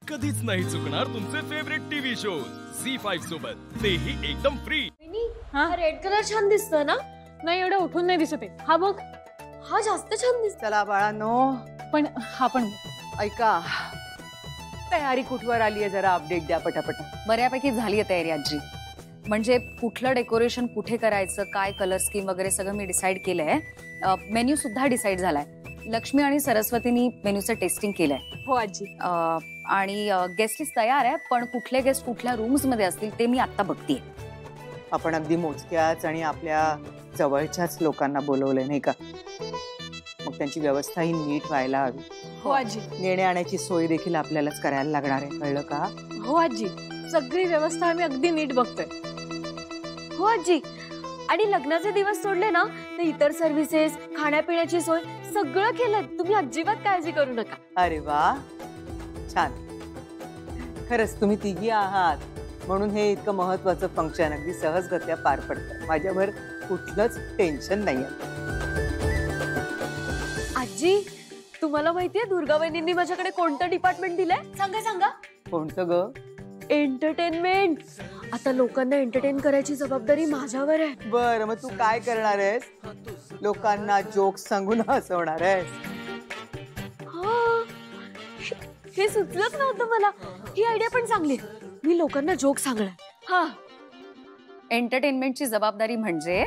कधीच नाही चुकणार तुमचे फेवरेट टीव्ही शोज झी5 सोबत, तेही एकदम फ्री। हा रेड कलर छान दिसतो ना? नाही एवढं उठून नाही दिसत आहे। हा बघ, हा जास्त छान दिसतो। चला बाळांनो, पण हा पण ऐका, तयारी कुठवर आली आहे जरा अपडेट द्या पटापट। बऱ्यापैकी झाली आहे तयारी आजी। म्हणजे कुठलं डेकोरेशन कुठे करायचं, काय कलर स्कीम वगैरे सगळं मी डिसाइड केलंय। मेन्यू सुद्धा डिसाइड झालाय। लक्ष्मी आणि सरस्वतीनी मेन्यूचं टेस्टिंग केलंय। हो आजी। आणि गेस्ट लिस्ट तयार आहे, पण कुठले गेस्ट कुठल्या रूम्स मध्ये असतील ते मी आता बघतेय। आपण अगदी मोजक्याच आणि आपल्या जवळच्याच लोकांना बोलवलंय नाही का? मग त्यांची व्यवस्था ही नीट व्हायला हवी। हो आजी। नेण्या आण्याची सोय देखील आपल्यालाच करायला लागणार आहे, कळलं का? हो आजी, सगळी व्यवस्था आम्ही अगदी नीट बघतोय। हो आजी, आणि लग्नाचे दिवस सोडले ना तर इतर सर्व्हिसेस, खाण्यापिण्याची सोय सगळं केलं। तुम्ही अजिबात काळजी करू नका। अरे वा, छान। खरंच तुम्ही तिघी आहात म्हणून हे इतकं महत्वाचं फंक्शन अगदी सहजगत्या पार पडतं। माझ्यावर कुठलंच टेन्शन नाहीये। आजी, तुम्हाला माहितीये दुर्गा वहिनींनी माझ्याकडे कोणतं डिपार्टमेंट दिलंय? सांगा सांगा। कोणतं ग? एंटरटेनमेंट। आता लोकांना एंटरटेन करायची जबाबदारी माझ्यावर आहे। बरं, मग तू काय करणार आहेस? लोकांना जोक्स सांगून हसवणार आहेस? हा, हे सुचलंच नव्हतं मला। ही आयडिया पण चांगली आहे। मी लोकांना जोक सांगणार। हा, एंटरटेनमेंटची जबाबदारी म्हणजे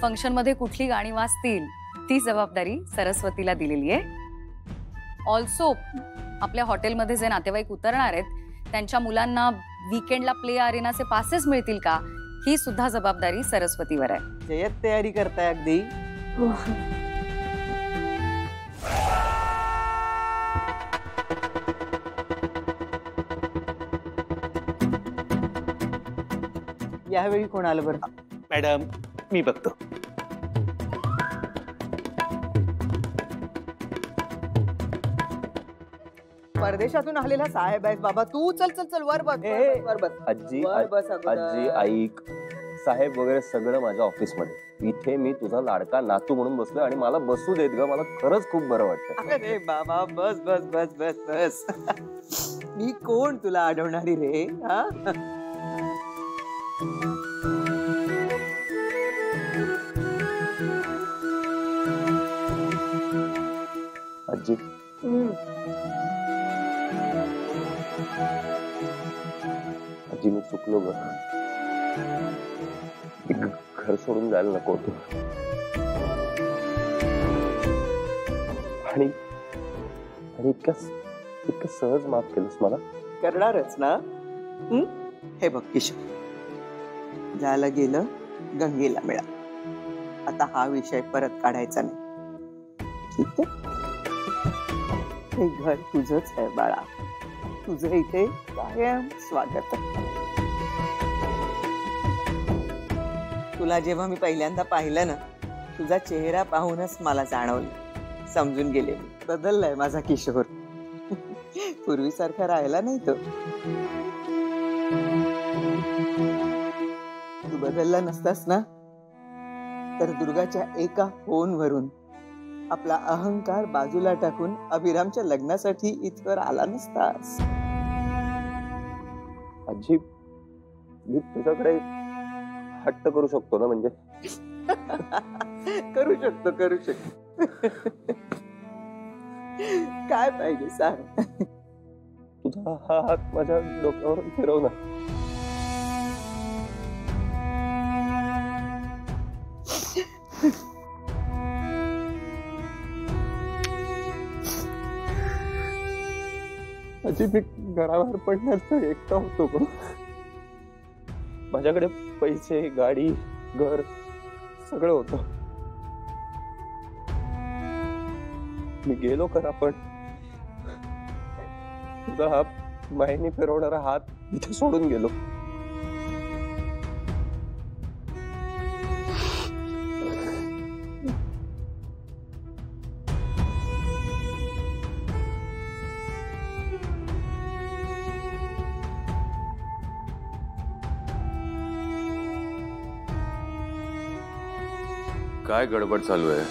फंक्शन मध्ये कुठली गाणी वाजतील ती जबाबदारी सरस्वतीला दिलेली आहे। ऑल्सो आपल्या हॉटेलमध्ये जे नातेवाईक उतरणार आहेत त्यांच्या मुलांना वीकेंडला प्ले अरेनाचे पासेस मिळतील का, ही सुद्धा जबाबदारी सरस्वतीवर आहे। जयत तयारी करताय अगदी। यावेळी कोण आलं बरं? मॅडम, मी बघतो। परदेशातून आलेला साहेब आहेस बाबा तू। चल चल चल, वर बस वर बस। आजी वर बस अगोदर। आजी ऐक, साहेब वगैरे सगळं माझ्या ऑफिस मध्ये। इथे मी तुझा लाडका नातू म्हणून बसलोय आणि मला बसू देत ग, मला खरंच खूप बरं वाटतं। अरे बाबा बस बस बस बस बस। मी कोण तुला अडवणारी रे? हा, आजी आजी मी चुकलो ग। घर सोडून जायला नको होतं। आणि इतकं सहज माफ केलंस मला। करणारच ना? हे बघ किशोर, झालं गेलं गंगेला मिळा। आता हा विषय परत काढायचा नाही, ठीक आहे? हे घर तुझंच आहे बाळा, तुझं इथे कायम स्वागत आहे। तुला जेव्हा मी पहिल्यांदा पाहिलं ना, तुझा चेहरा पाहूनच मला जाणवलं, समजून गेले मी बदललाय माझा किशोर। पूर्वीसारखा राहिला नाही तो। तू बदलला नसतास ना तर दुर्गाच्या एका फोनवरून आपला अहंकार बाजूला टाकून अभिरामच्या लग्नासाठी इथवर आला नसतास। आजी, मी तुझ्याकडे हट्ट करू शकतो ना? म्हणजे करू शकतो। काय पाहिजे सांग? तुझा हा हात माझ्या डोक्यावर फिरव ना। आजी, मी घराबाहेर पडण्याचा एकटा होतो ग। माझ्याकडे पैसे, गाडी, घर सगळं होतं। मी गेलो खरा, पण तुझा हा मायनी फिरवणारा हात इथे सोडून गेलो। काय गडबड चालू आहे?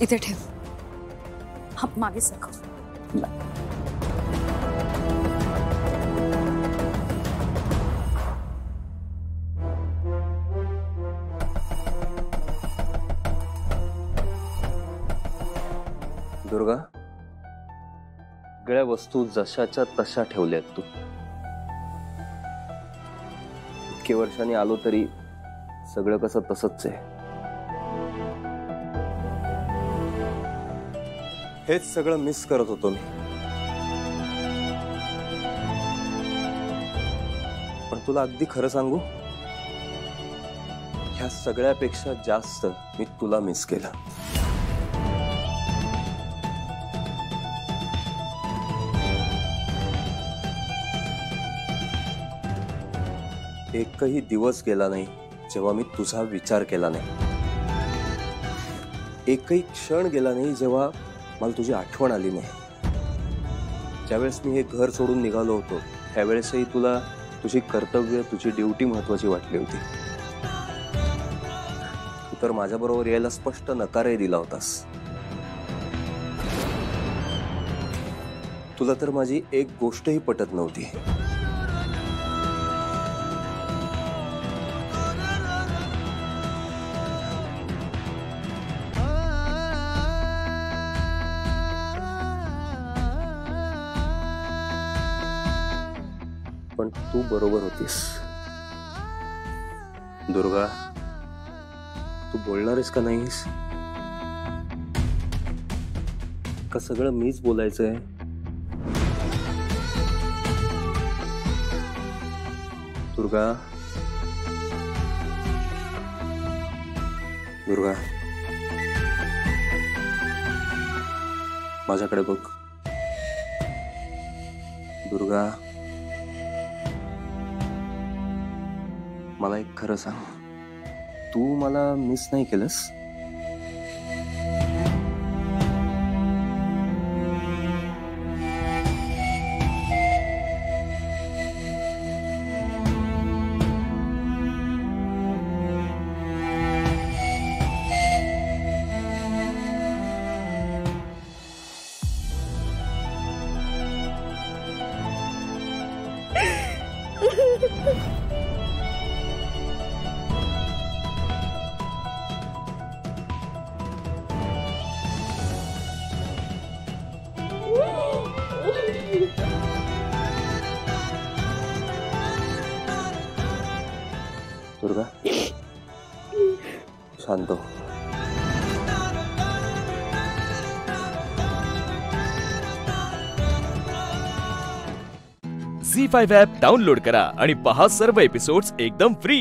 इथे ठेव. हा मागे सरकव. दुर्गा, सगळ्या वस्तू जशाच्या तशा ठेवल्यात तू. इतके वर्षांनी आलो तरी सगळं कसं तसंच आहे. हेच सगळं मिस करत होतो मी. पण तुला अगदी खरं सांगू, ह्या सगळ्यापेक्षा जास्त मी तुला मिस केलं. एकही दिवस गेला नाही जेव्हा मी तुझा विचार केला नाही. एकही क्षण गेला नाही जेव्हा मला तुझी आठवण आली नाही. ज्यावेळेस मी हे घर सोडून निघालो होतो त्यावेळेसही तुला तुझी कर्तव्य, तुझी ड्युटी महत्वाची वाटली होती. तू तर माझ्याबरोबर यायला स्पष्ट नकारही दिला होतास. तुला तर माझी एक गोष्टही पटत नव्हती. पण तू बरोबर होतीस. दुर्गा, तू बोलणारेस का नाहीस? का सगळं मीच बोलायचंय? दुर्गा, दुर्गा, माझ्याकडे बघ. दुर्गा, मला एक खरं सांग, तू मला मिस नाही केलंस? दुर्गा, शांत हो. झी5 ॲप डाउनलोड करा आणि पहा सर्व एपिसोड्स एकदम फ्री.